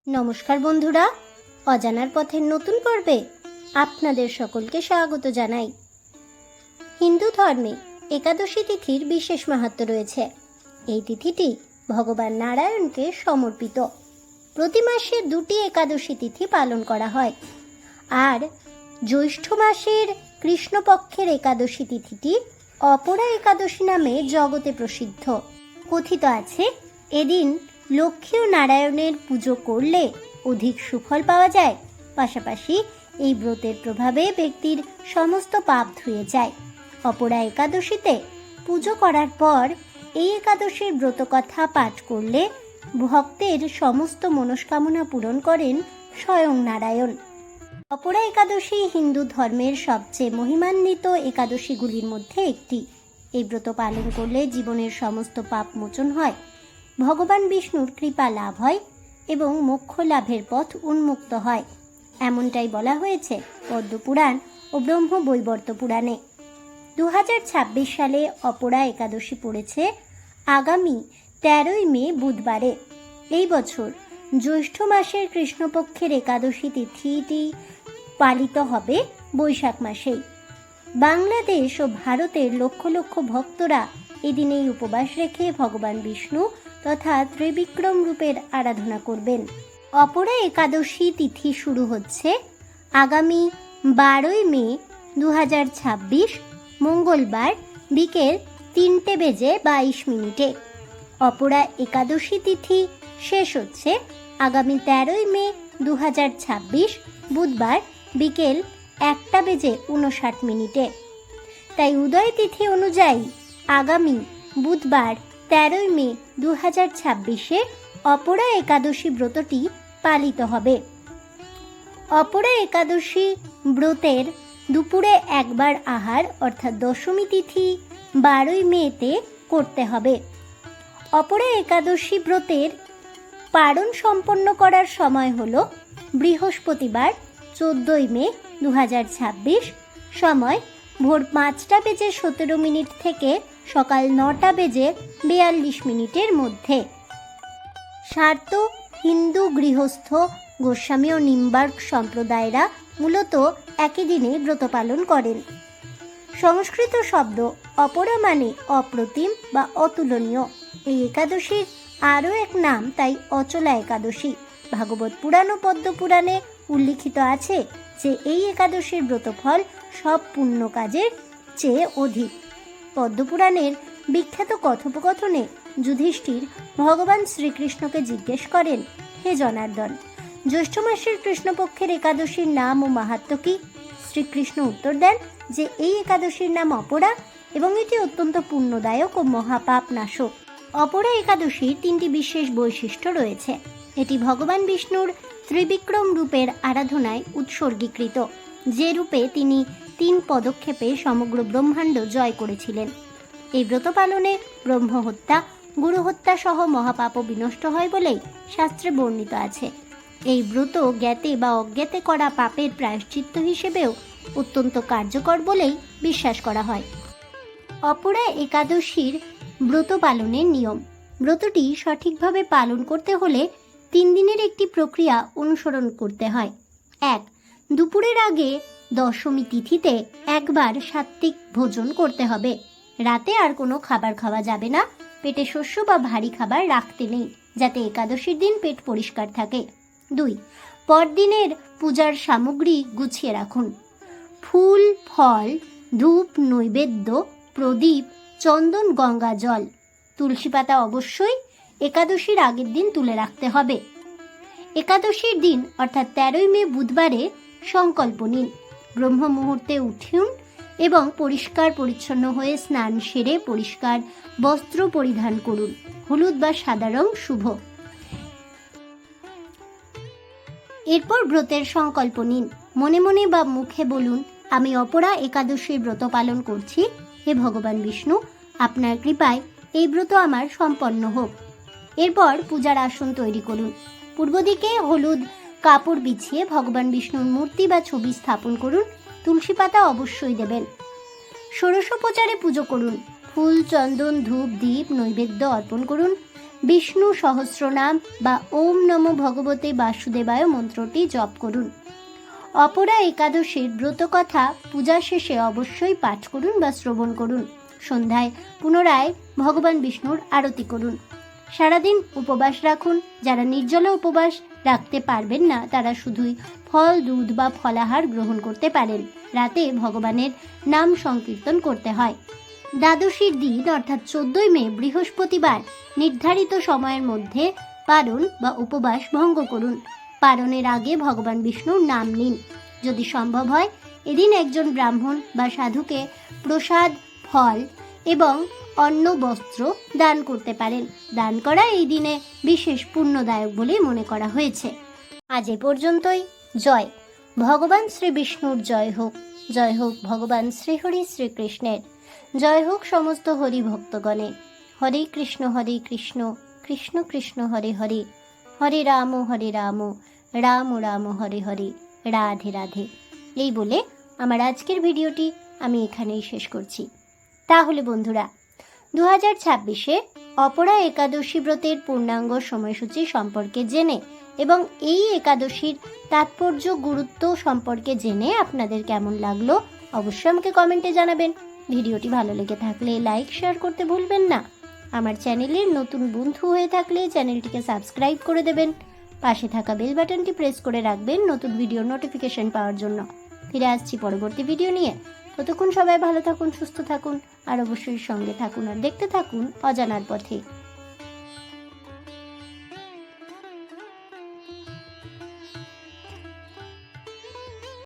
নমস্কার বন্ধুরা, অজানার পথের নতুন পর্বে আপনাদের সকলকে স্বাগত জানাই। হিন্দু ধর্মে একাদশী তিথির বিশেষ মাহাত্ম্য রয়েছে। এই তিথিটি ভগবান নারায়ণকে সমর্পিত। প্রতি মাসে 2টি একাদশী তিথি পালন করা হয়, আর জ্যৈষ্ঠ মাসের কৃষ্ণপক্ষের একাদশী তিথিটি অপরা একাদশী নামে জগতে প্রসিদ্ধ। কথিত আছে, এদিন লক্ষ্মী ও নারায়ণের পুজো করলে অধিক সুফল পাওয়া যায়। পাশাপাশি এই ব্রতের প্রভাবে ব্যক্তির সমস্ত পাপ ধুয়ে যায়। অপরা একাদশীতে পুজো করার পর এই একাদশীর ব্রতকথা পাঠ করলে ভক্তের সমস্ত মনস্কামনা পূরণ করেন স্বয়ং নারায়ণ। অপরা একাদশী হিন্দু ধর্মের সবচেয়ে মহিমান্বিত একাদশীগুলির মধ্যে একটি। এই ব্রত পালন করলে জীবনের সমস্ত পাপ মোচন হয়, ভগবান বিষ্ণুর কৃপা লাভ হয় এবং মোক্ষ লাভের পথ উন্মুক্ত হয়। এমনটাই বলা হয়েছে পদ্মপুরাণ ও ব্রহ্মবৈবর্ত পুরাণে। 2026 সালে অপরা একাদশী পড়েছে আগামী 13ই মে বুধবারে। এই বছর জ্যৈষ্ঠ মাসের কৃষ্ণপক্ষের একাদশী তিথিটি পালিত হবে বৈশাখ মাসেই। বাংলাদেশ ও ভারতের লক্ষ লক্ষ ভক্তরা এদিন এই উপবাস রেখে ভগবান বিষ্ণু তথা ত্রিবিক্রম রূপের আরাধনা করবেন। অপরা একাদশী তিথি শুরু হচ্ছে আগামী 12ই মে 2026 মঙ্গলবার বিকেল 3:22। অপরা একাদশী তিথি শেষ হচ্ছে আগামী 13ই মে 2026 বুধবার বিকেল 1:59। তাই উদয় তিথি অনুযায়ী আগামী বুধবার 13ই মে 2026 অপরা একাদশী ব্রতটি পালিত হবে। অপরা একাদশী ব্রতের দুপুরে একবার আহার অর্থাৎ দশমী তিথি 12ই মেতে করতে হবে। অপরা একাদশী ব্রতের পারণ সম্পন্ন করার সময় হল বৃহস্পতিবার 14ই মে 2026, সময় ভোর 5:17 থেকে সকাল 9:42 মধ্যে। স্বার্থ হিন্দু গৃহস্থ গোস্বামী ও নিম্বার্ক সম্প্রদায়রা মূলত একই দিনে ব্রত পালন করেন। সংস্কৃত শব্দ অপরা মানে অপ্রতিম বা অতুলনীয়। এই একাদশীর আরও এক নাম তাই অচলা একাদশী। ভাগবত পুরাণ ও পদ্মপুরাণে উল্লিখিত আছে যে এই একাদশীর ব্রতফল সব পুণ্য কাজের চেয়ে অধিক। পদ্মপুরাণের বিখ্যাত কথোপকথনে যুধিষ্ঠির ভগবান শ্রীকৃষ্ণকে জিজ্ঞেস করেন, হে জনার্দন, জ্যৈষ্ঠ মাসের কৃষ্ণপক্ষের একাদশীর নাম ও মাহাত্ম্য কি? শ্রীকৃষ্ণ উত্তর দেন যে এই একাদশীর নাম অপরা এবং এটি অত্যন্ত পুণ্যদায়ক ও মহাপাপ নাশক। অপরা একাদশীর 3টি বিশেষ বৈশিষ্ট্য রয়েছে। এটি ভগবান বিষ্ণুর ত্রিবিক্রম রূপের আরাধনায় উৎসর্গীকৃত, যে রূপে তিনি 3 পদক্ষেপে সমগ্র ব্রহ্মাণ্ড জয় করেছিলেন। এই ব্রত পালনে ব্রহ্ম হত্যা, গুরু হত্যা সহ মহাপাপও বিনষ্ট হয় বলেই শাস্ত্রে বর্ণিত আছে। এই ব্রত জ্ঞাতে বা অজ্ঞাতে করা পাপের প্রায়শ্চিত্ত হিসেবেও অত্যন্ত কার্যকর বলেই বিশ্বাস করা হয়। অপরা একাদশীর ব্রত পালনের নিয়ম। ব্রতটি সঠিকভাবে পালন করতে হলে 3 দিনের একটি প্রক্রিয়া অনুসরণ করতে হয়। 1. দুপুরের আগে দশমী তিথিতে একবার সাত্ত্বিক ভোজন করতে হবে। রাতে আর কোনো খাবার খাওয়া যাবে না। পেটে শস্য বা ভারী খাবার রাখতে নেই, যাতে একাদশীর দিন পেট পরিষ্কার থাকে। 2. পরদিনের পূজার সামগ্রী গুছিয়ে রাখুন। ফুল, ফল, ধূপ, নৈবেদ্য, প্রদীপ, চন্দন, গঙ্গা জল, তুলসী পাতা অবশ্যই একাদশীর আগের দিন তুলে রাখতে হবে। একাদশীর দিন অর্থাৎ 13ই মে বুধবারে সংকল্প নিন। ব্রহ্ম মুহূর্তে উঠুন এবং পরিষ্কার পরিচ্ছন্ন হয়ে স্নান সেরে পরিষ্কার বস্ত্র পরিধান করুন। হলুদ বা সাদা রং শুভ। এরপর ব্রতের সংকল্প নিন। মনে মনে বা মুখে বলুন, আমি অপরা একাদশীর ব্রত পালন করছি। হে ভগবান বিষ্ণু, আপনার কৃপায় এই ব্রত আমার সম্পন্ন হোক। এরপর পূজার আসন তৈরি করুন। পূর্ব দিকে হলুদ কাপড় বিছিয়ে ভগবান বিষ্ণুর মূর্তি বা ছবি স্থাপন করুন। তুলসী পাতা অবশ্যই দেবেন। ষোড়শোপচারে পুজো করুন। ফুল, চন্দন, ধূপ, দীপ, নৈবেদ্য অর্পণ করুন। বিষ্ণু সহস্রনাম বা ওম নমো ভগবতে বাসুদেবায় মন্ত্রটি জপ করুন। অপরা একাদশীর ব্রতকথা পূজা শেষে অবশ্যই পাঠ করুন বা শ্রবণ করুন। সন্ধ্যায় পুনরায় ভগবান বিষ্ণুর আরতি করুন। সারাদিন উপবাস রাখুন। যারা নির্জলা উপবাস রাখতে পারবেন না তারা শুধুই ফল, দুধ বা ফলাহার গ্রহণ করতে পারেন। রাতে ভগবানের নাম সংকীর্তন করতে হয়। দ্বাদশীর দিন অর্থাৎ 14 মে বৃহস্পতিবার নির্ধারিত সময়ের মধ্যে পারণ বা উপবাস ভঙ্গ করুন। পারণের আগে ভগবান বিষ্ণুর নাম নিন। যদি সম্ভব হয় এদিন একজন ব্রাহ্মণ বা সাধুকে প্রসাদ, ফল এবং অন্ন, বস্ত্র দান করতে পারেন। দান করা এই দিনে বিশেষ পুণ্যদায়ক বলে মনে করা হয়েছে। আজ এ পর্যন্তই। জয় ভগবান শ্রী বিষ্ণুর জয় হোক। জয় হোক ভগবান শ্রীহরি শ্রীকৃষ্ণের। জয় হোক সমস্ত হরি ভক্তগণে। হরে কৃষ্ণ কৃষ্ণ কৃষ্ণ হরে হরে, হরে রাম রাম রাম হরে হরে, রাধে রাধে। এই বলে আমার আজকের ভিডিওটি আমি এখানেই শেষ করছি। তাহলে বন্ধুরা, 2026-এ অপরা একাদশী ব্রতের পূর্ণাঙ্গ সময়সূচি সম্পর্কে জেনে এবং এই একাদশীর তাৎপর্য, গুরুত্ব সম্পর্কে জেনে আপনাদের কেমন লাগলো অবশ্যই আমাকে কমেন্টে জানাবেন। ভিডিওটি ভালো লেগে থাকলে লাইক, শেয়ার করতে ভুলবেন না। আমার চ্যানেলের নতুন বন্ধু হয়ে থাকলে চ্যানেলটিকে সাবস্ক্রাইব করে দেবেন। পাশে থাকা বেল বাটনটি প্রেস করে রাখবেন নতুন ভিডিওর নোটিফিকেশন পাওয়ার জন্য। ফিরে আসছি পরবর্তী ভিডিও নিয়ে। ততক্ষণ সবাই ভালো থাকুন, সুস্থ থাকুন আর অবশ্যই সঙ্গে থাকুন আর দেখতে থাকুন অজানার পথে।